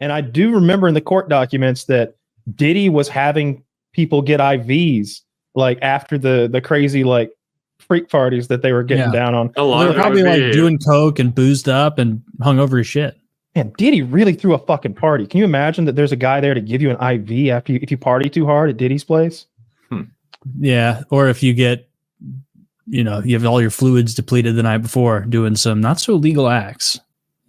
And I do remember in the court documents that Diddy was having people get IVs like after the crazy like freak parties that they were getting down on. They were probably like doing coke and boozed up and hung over his shit. Man, Diddy really threw a fucking party. Can you imagine that there's a guy there to give you an IV after if you party too hard at Diddy's place? Yeah, or if you get, you have all your fluids depleted the night before doing some not so legal acts.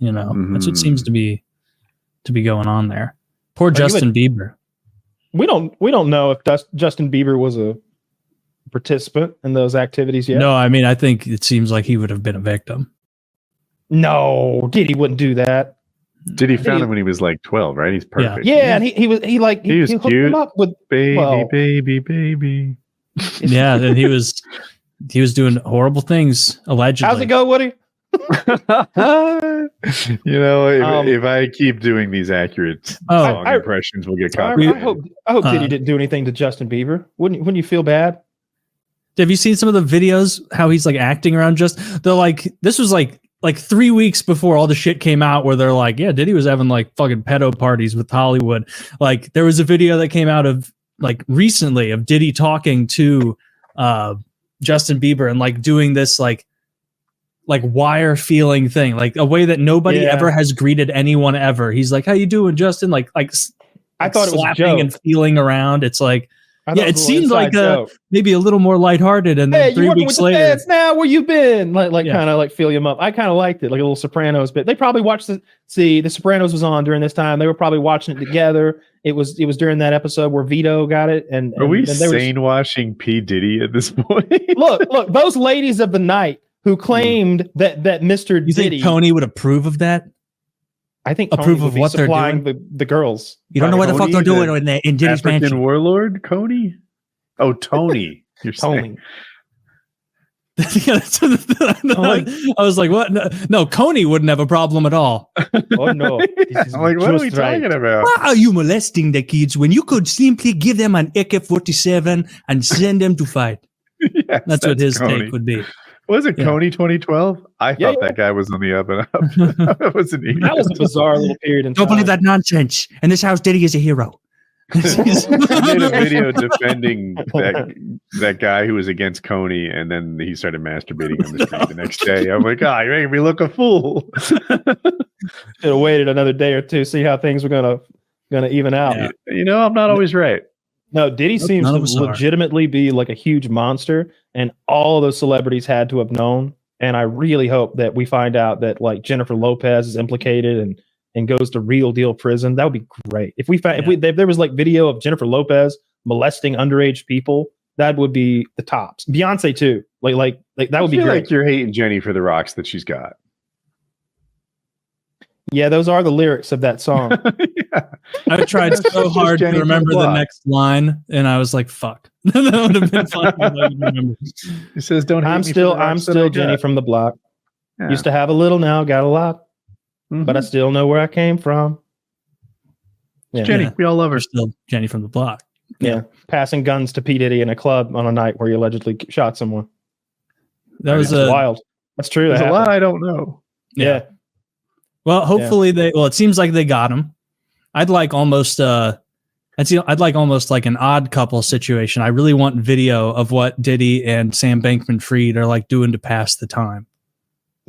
That's what seems to be going on there. Poor Justin Bieber. We don't know if Justin Bieber was a participant in those activities yet. No, I mean, I think it seems like he would have been a victim. No, Diddy wouldn't do that. Diddy found him when he was like 12, right? He's perfect. Yeah, and he was hooked him up with baby. Yeah, and he was doing horrible things allegedly. How's it go, Woody? If I keep doing these accurate song impressions, we'll get caught. I hope Diddy didn't do anything to Justin Bieber. Wouldn't you feel bad? Have you seen some of the videos how he's like acting around? This was like 3 weeks before all the shit came out where they're like, yeah, Diddy was having like fucking pedo parties with Hollywood. Like there was a video that came out of like recently of Diddy talking to Justin Bieber and like doing this like wire feeling thing, like a way that nobody ever has greeted anyone ever. He's like, how you doing, Justin? Like I thought it was a joke. And feeling around. It's like, it seemed like maybe a little more lighthearted, and then 3 weeks later, now where you been? Kind of like feel him up. I kind of liked it, like a little Sopranos bit. They probably watched the Sopranos was on during this time. They were probably watching it together. It was during that episode where Vito got it. And are we sane washing P Diddy at this point? look, those ladies of the night who claimed that Mr. You Diddy, think Tony would approve of that? I think approve of what they're doing. The girls. You don't know what the fuck they're doing in Diddy's African mansion. warlord, Coney? Oh, Tony. You're Tony. I was like, what? No, Coney wouldn't have a problem at all. Oh, no. I'm like, what are we talking about? Why are you molesting the kids when you could simply give them an AK-47 and send them to fight? Yes, that's what his Coney. take would be. Was it Coney 2012? I thought that guy was on the up and up. That was a bizarre little period in time. Don't believe that nonsense. In this house, Diddy is a hero. He made a video defending that guy who was against Coney, and then he started masturbating on the street the next day. I'm like, you're making me look a fool. Should have waited another day or two, see how things were gonna even out. Yeah. I'm not always right. No, Diddy seems to legitimately be like a huge monster, and all of those celebrities had to have known. And I really hope that we find out that like Jennifer Lopez is implicated and goes to real deal prison. That would be great. If there was like video of Jennifer Lopez molesting underage people, that would be the tops. Beyonce too. Like that would be great. Like you're hating Jenny for the rocks that she's got. Yeah, those are the lyrics of that song. I tried so hard to remember the next line, and I was like, "Fuck." That would have been fun. Remember. He says, "Don't." I'm still Jenny from the block. Yeah. Used to have a little, now got a lot, but I still know where I came from. Yeah. Jenny, we all love her. Still Jenny from the block. Yeah, passing guns to P Diddy in a club on a night where he allegedly shot someone. That was wild. That's true. There's a lot I don't know. Yeah. Well, hopefully it seems like they got him. I'd like almost like an Odd Couple situation. I really want video of what Diddy and Sam Bankman-Fried are like doing to pass the time.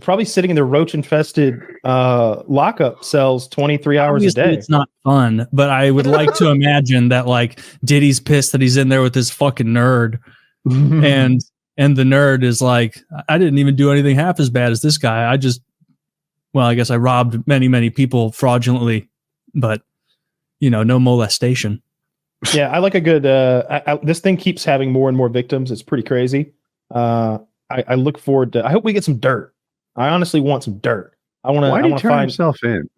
Probably sitting in their roach-infested lockup cells 23 hours a day. It's not fun, but I would like to imagine that like Diddy's pissed that he's in there with this fucking nerd, and the nerd is like, I didn't even do anything half as bad as this guy. I guess I robbed many, many people fraudulently, but no molestation. Yeah, I like a good. This thing keeps having more and more victims. It's pretty crazy. I look forward to. I hope we get some dirt. I honestly want some dirt. Why did he turn himself in?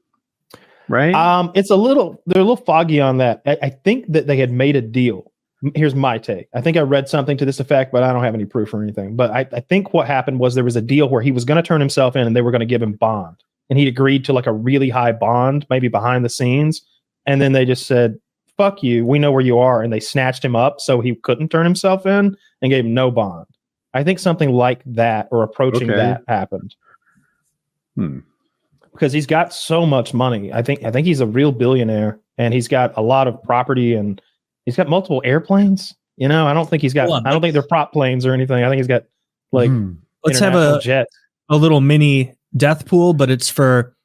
Right. They're a little foggy on that. I think that they had made a deal. Here's my take. I think I read something to this effect, but I don't have any proof or anything. But I think what happened was there was a deal where he was going to turn himself in and they were going to give him bond. And he agreed to like a really high bond, maybe behind the scenes. And then they just said, fuck you, we know where you are. And they snatched him up so he couldn't turn himself in and gave him no bond. I think something like that or approaching that happened. because he's got so much money. I think he's a real billionaire, and he's got a lot of property, and he's got multiple airplanes. You know, I don't think he's got. I don't think they're prop planes or anything. I think he's got like. Let's have a little mini death pool, but it's for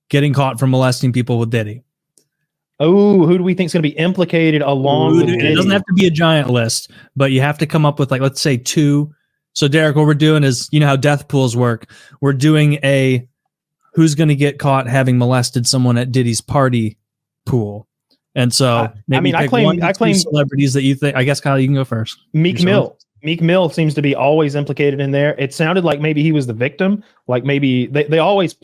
getting caught for molesting people with Diddy. Oh, who do we think is going to be implicated along with Diddy? It doesn't have to be a giant list, but you have to come up with like, let's say 2. So Derek, what we're doing is, you know how death pools work. We're doing a who's going to get caught having molested someone at Diddy's party pool. And so I claim celebrities that you think. I guess Kyle, you can go first. Meek Mill. Meek Mill seems to be always implicated in there. It sounded like maybe he was the victim. Like maybe they always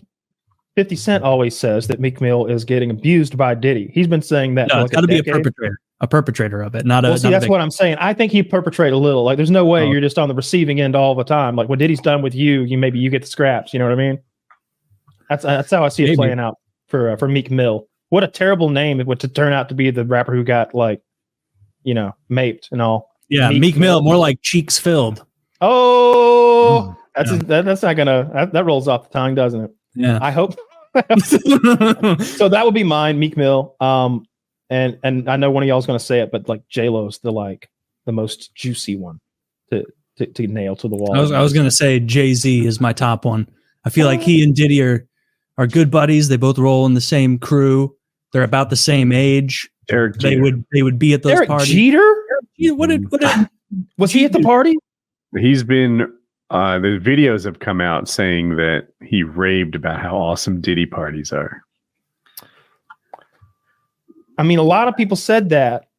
50 Cent always says that Meek Mill is getting abused by Diddy. He's been saying that. No, for it's got to be a perpetrator of it, not a. Well, see, that's what I'm saying. I think he perpetrated a little. Like, there's no way you're just on the receiving end all the time. Like when Diddy's done with you, maybe you get the scraps. You know what I mean? That's how I see it playing out for Meek Mill. What a terrible name it would to turn out to be the rapper who got maped and all. Yeah, Meek Mill, more like cheeks filled. Oh, that's not gonna that rolls off the tongue, doesn't it? Yeah, I hope. So that would be mine, Meek Mill. And I know one of y'all is gonna say it, but like J-Lo's the most juicy one to nail to the wall. I was gonna say Jay-Z is my top one. I feel like he and Diddy are good buddies. They both roll in the same crew. They're about the same age. Derek They would be at those Derek parties. Jeter? What did Was he at the party? He's been. The videos have come out saying that he raved about how awesome Diddy parties are. I mean, a lot of people said that.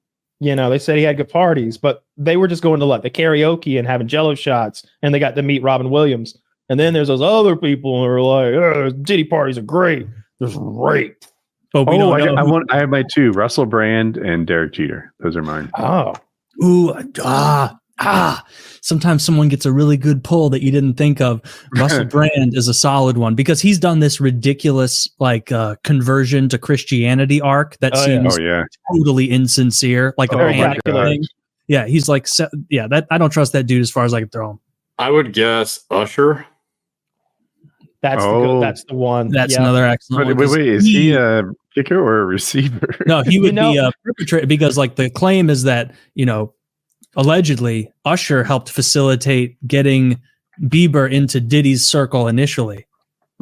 They said he had good parties, but they were just going to the karaoke and having Jello shots, and they got to meet Robin Williams. And then there's those other people who are like, Diddy parties are great. There's rape. But I have my 2, Russell Brand and Derek Jeter. Those are mine. Oh. Ooh, sometimes someone gets a really good pull that you didn't think of. Russell Brand is a solid one because he's done this ridiculous conversion to Christianity arc that seems totally insincere, like a panic thing. Yeah, he's like, that I don't trust that dude as far as I can throw him. I would guess Usher. That's the one. That's another excellent one. Wait, is he a kicker or a receiver? No, he would be a perpetrator because the claim is that, allegedly Usher helped facilitate getting Bieber into Diddy's circle initially.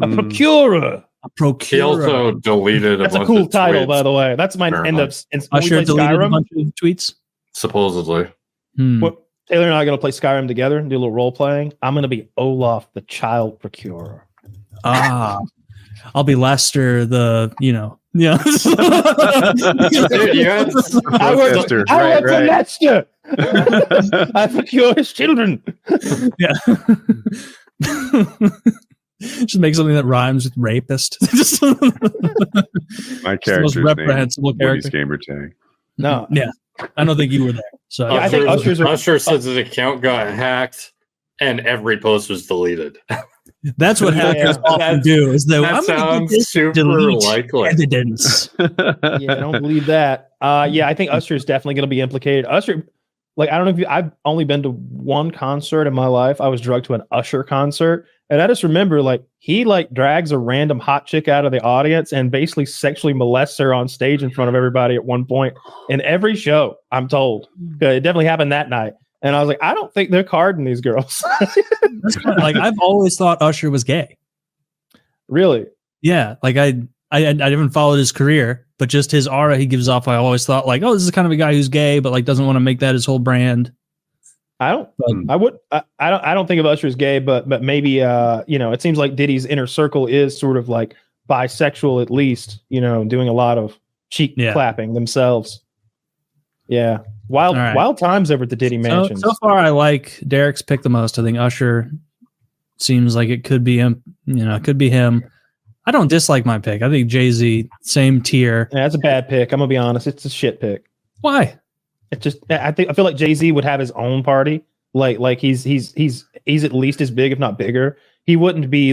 A procurer. He also deleted That's a cool title, by the way. That's my end of Usher deleted a bunch of tweets? Supposedly. What, Taylor and I are going to play Skyrim together and do a little role playing. I'm going to be Olaf, the child procurer. I'll be Lester, the. I work for Lester. I procure his children. Yeah. Just make something that rhymes with rapist. My character's name reprehensible character. WoodysGamertag. No. Yeah. I don't think you were there. So I think Usher says his account got hacked and every post was deleted. That's what hackers often do. Is that sounds super likely. Evidence. Yeah, I don't believe that. I think Usher is definitely going to be implicated. Usher, I don't know if I've only been to one concert in my life. I was drugged to an Usher concert, and I just remember he drags a random hot chick out of the audience and basically sexually molests her on stage in front of everybody at one point in every show. I'm told it definitely happened that night. And I was like, I don't think they're carding these girls. I've always thought Usher was gay. Really? Yeah. I haven't followed his career, but just his aura he gives off. I always thought this is kind of a guy who's gay, but doesn't want to make that his whole brand. I don't think of Usher as gay, but maybe it seems like Diddy's inner circle is sort of bisexual, at least, doing a lot of cheek clapping themselves. Yeah. Wild times over at the Diddy Mansion. So far, I like Derek's pick the most. I think Usher seems like it could be him. It could be him. I don't dislike my pick. I think Jay-Z, same tier. Yeah, that's a bad pick. I'm gonna be honest. It's a shit pick. Why? I feel like Jay-Z would have his own party. He's at least as big, if not bigger. He wouldn't be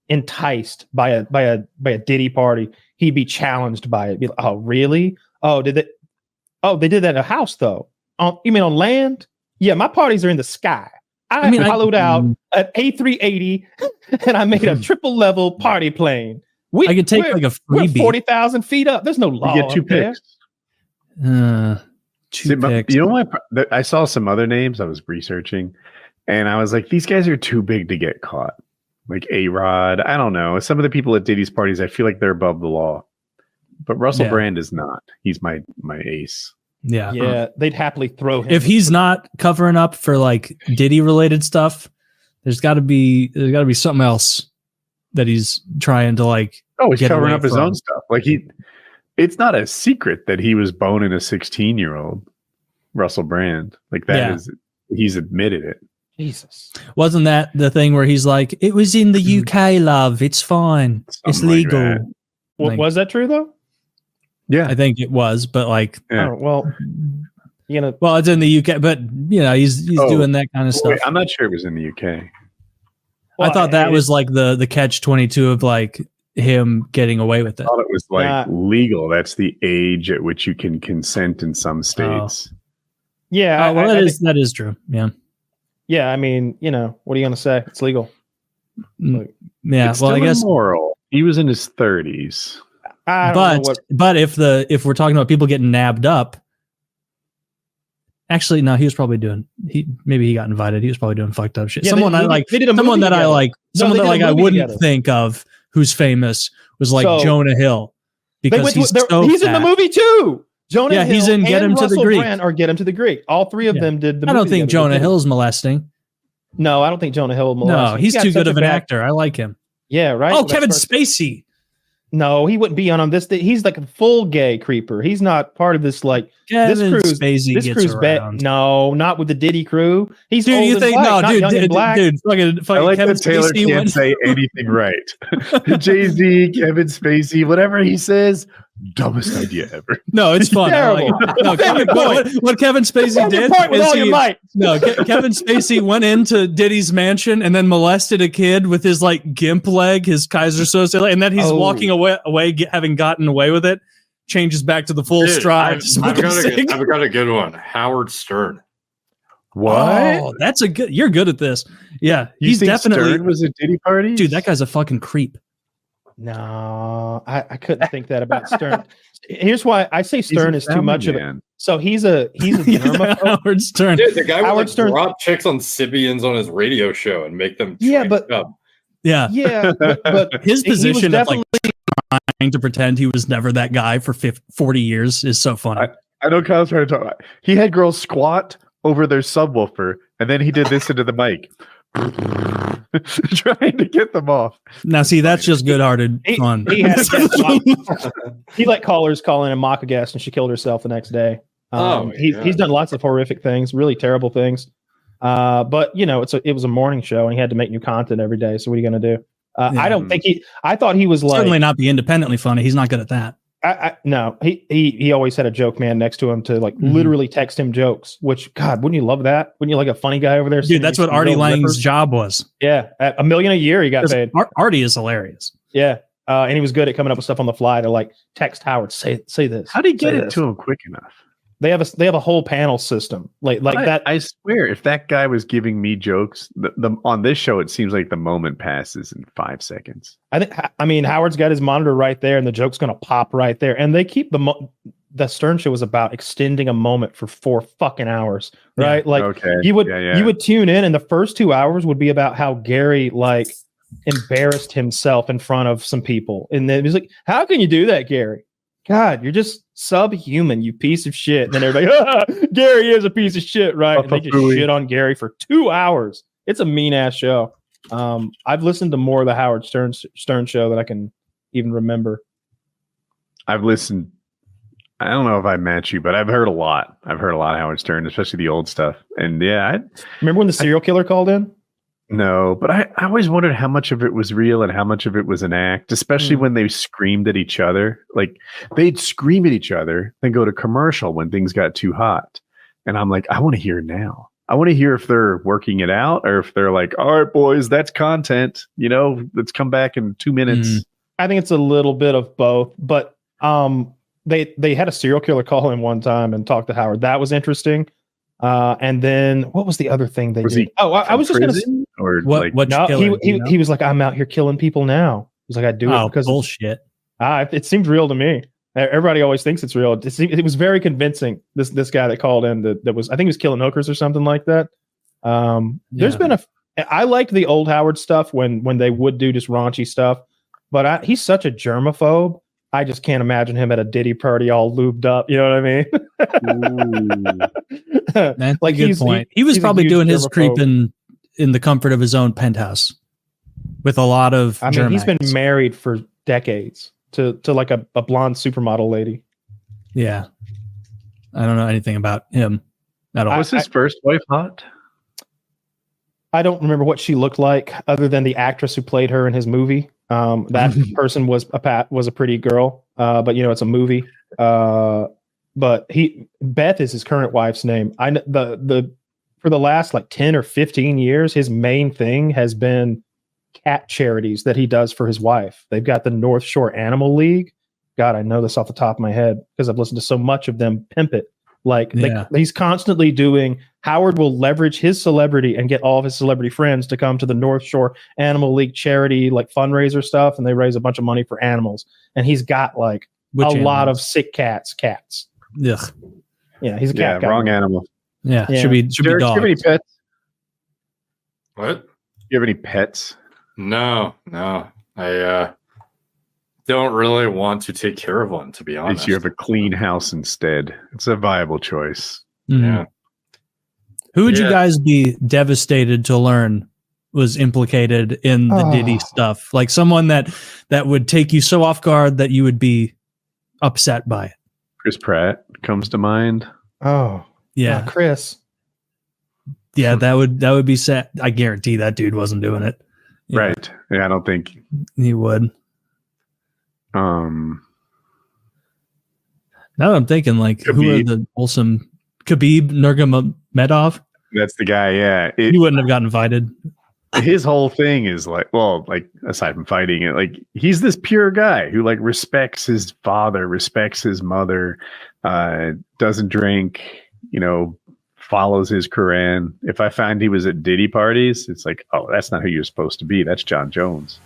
enticed by a Diddy party. He'd be challenged by it. Be like, oh, really? Oh, they did that in a house, though. You mean on land? Yeah, my parties are in the sky. I hollowed out an A380 and I made a triple level party plane. I could take like a We're freebie. 40,000 feet up. There's no law. You get 2 up there. picks. Two picks. You know what? I saw some other names I was researching, and I was like, these guys are too big to get caught. Like A-Rod. I don't know. Some of the people at Diddy's parties, I feel like they're above the law. But Russell Brand is not. He's my ace. Yeah. Yeah, they'd happily throw him. If he's not covering up for like Diddy related stuff, there's got to be something else that he's trying to like. Oh, he's get covering away up his from. own stuff. Like it's not a secret that he was boning a 16-year-old, Russell Brand. Like that is, he's admitted it. Jesus. Wasn't that the thing where he's like, it was in the UK, love. It's fine. It's Something like legal. that. Well, Like- was that true though? Yeah. I think it was, but like, Yeah. Oh, well, you know, well, it's in the UK, but you know, he's doing that kind of stuff. Wait, I'm not sure it was in the UK. I thought that it- was like the catch 22 of like him getting away with it. I thought it was like Yeah. legal. That's the age at which you can consent in some states. Yeah. Oh, well, I that is true. Yeah. yeah. I mean, you know, what are you going to say? It's legal. Mm, yeah. It's Well, I still guess, immoral. He was in his 30s. I don't know but if we're talking about people getting nabbed up, actually, no, he was probably maybe he got invited. He was probably doing fucked up shit. Yeah, someone they I like, did a someone movie that I together. like, No, someone they that did a like I movie wouldn't together. think of who's famous was like So- Jonah Hill because he's so he's in the fat. movie too. Jonah Yeah, Hill he's in Get and Him to the Russell Greek. Brand or Get Him to the Greek. All three of Yeah. them did the movie I don't think together. Jonah Hill's molesting. No, I don't think Jonah Hill. No, molested. he's got too such good a of an bad- actor. I like him. Yeah, right. Oh, That's Kevin first- Spacey. No, he wouldn't be on this. He's like a full gay creeper. He's not part of this. Like Kevin crew's- Spacey this gets crew's bad. around. No, not with the Diddy crew. He's Dude, old you and think black, no, not dude, young and dude, black. dude, fucking I like Kevin that Taylor Spacey can't went- say anything right. Jay-Z, Kevin Spacey, whatever he says, dumbest idea ever. No, it's fun. I like Terrible. it. No, Defend your what Kevin Spacey Defend your did point with is all your might. No, Kevin Spacey went into Diddy's mansion and then molested a kid with his like gimp leg, his Kaiser Soze leg, and then he's Oh. walking away, having gotten away with it. Changes back to the full Dude, stride. I've got a good one. Howard Stern. What? Oh, that's a good. You're good at this. Yeah, You he's think definitely. Stern was a Diddy party? Dude, that guy's a fucking creep. No, I couldn't think that about Stern. Here's why I say Stern is too much of it. So he's a germaphobe. Howard Stern. Dude, the guy Howard would like, Stern- drop chicks on Sibians on his radio show and make them Yeah, trash but- up. Yeah, Yeah, but his he was position of like definitely- trying to pretend he was never that guy for 40 years is so funny. I know Kyle's trying to talk about. He had girls squat over their subwoofer, and then he did this into the mic, trying to get them off. Now, see, that's just good-hearted fun. He had he let callers call in and mock a guest, and she killed herself the next day. Oh, He's done lots of horrific things, really terrible things. But you know, it was a morning show, and he had to make new content every day. So what are you going to do? Yeah. I don't think I thought he was like. Certainly not be independently funny. He's not good at that. No, he always had a joke man next to him to like literally text him jokes. Which God, wouldn't you love that? Wouldn't you like a funny guy over there? Dude, that's what Artie Lang's job was. Yeah, at $1 million a year he got paid. Artie is hilarious. Yeah, and he was good at coming up with stuff on the fly to like text Howard, say this. How did he get say it this. to him quick enough? They have a whole panel system like that. I swear, if that guy was giving me jokes, the on this show, it seems like the moment passes in 5 seconds. I mean, Howard's got his monitor right there, and the joke's gonna pop right there. And they keep the Stern Show was about extending a moment for 4 fucking hours, right? Yeah. Like Okay. you would Yeah. you would tune in, and the first 2 hours would be about how Gary like embarrassed himself in front of some people, and then he's like, "How can you do that, Gary? God, you're just subhuman, you piece of shit." And then everybody, Gary is a piece of shit, right? And they just Papa-pooey. shit on Gary for 2 hours. It's a mean ass show. I've listened to more of the Howard Stern show than I can even remember. I've listened. I don't know if I match you, but I've heard a lot. I've heard a lot of Howard Stern, especially the old stuff. And yeah, Remember when the serial killer called in? no, but I always wondered how much of it was real and how much of it was an act, especially when they screamed at each other. Like they'd scream at each other, then go to commercial when things got too hot. And I'm like, I want to hear now. I want to hear if they're working it out or if they're like, all right, boys, that's content. You know, let's come back in 2 minutes. I think it's a little bit of both, but they had a serial killer call in one time and talk to Howard. That was interesting. And then what was the other thing they Was did? he I was just going to Prison or What? like, What? no, killer, he was like, I'm out here killing people now. He's like, I do it because bullshit. It seemed real to me. Everybody always thinks it's real. It was very convincing. This guy that called in that was, I think he was killing hookers or something like that. There's been I liked the old Howard stuff when they would do just raunchy stuff, but he's such a germaphobe. I just can't imagine him at a Diddy party all lubed up. You know what I mean? That's like a good point. He was probably doing his creeping in the comfort of his own penthouse with a lot of. I mean, he's been married for decades to like a blonde supermodel lady. Yeah, I don't know anything about him at all. Was his first wife hot? I don't remember what she looked like, other than the actress who played her in his movie. That person was a pretty girl, but it's a movie. But Beth is his current wife's name. For the last like 10 or 15 years, his main thing has been cat charities that he does for his wife. They've got the North Shore Animal League. God, I know this off the top of my head because I've listened to so much of them pimp it. He's constantly doing. Howard will leverage his celebrity and get all of his celebrity friends to come to the North Shore Animal League charity like fundraiser stuff, and they raise a bunch of money for animals. And he's got like lot of sick cats. Ugh. Yeah, he's a cat guy. Wrong animal. Yeah, should be dogs. Do you have any pets? What? Do you have any pets? No. I don't really want to take care of one, to be honest. You have a clean house instead. It's a viable choice. Mm-hmm. Yeah. Who would you guys be devastated to learn was implicated in the Diddy stuff? Like someone that would take you so off guard that you would be upset by it. Chris Pratt comes to mind. Oh, yeah. Chris. Yeah, that would be sad. I guarantee that dude wasn't doing it. Right. Yeah, I don't think he would. Now that I'm thinking, like, Khabib. who are the wholesome Khabib Nurmagomedov? That's the guy. Yeah, He wouldn't have got invited. His whole thing is aside from fighting it, like he's this pure guy who like respects his father, respects his mother, doesn't drink, follows his Quran. If I find he was at Diddy parties, it's like, oh, that's not who you're supposed to be. That's John Jones.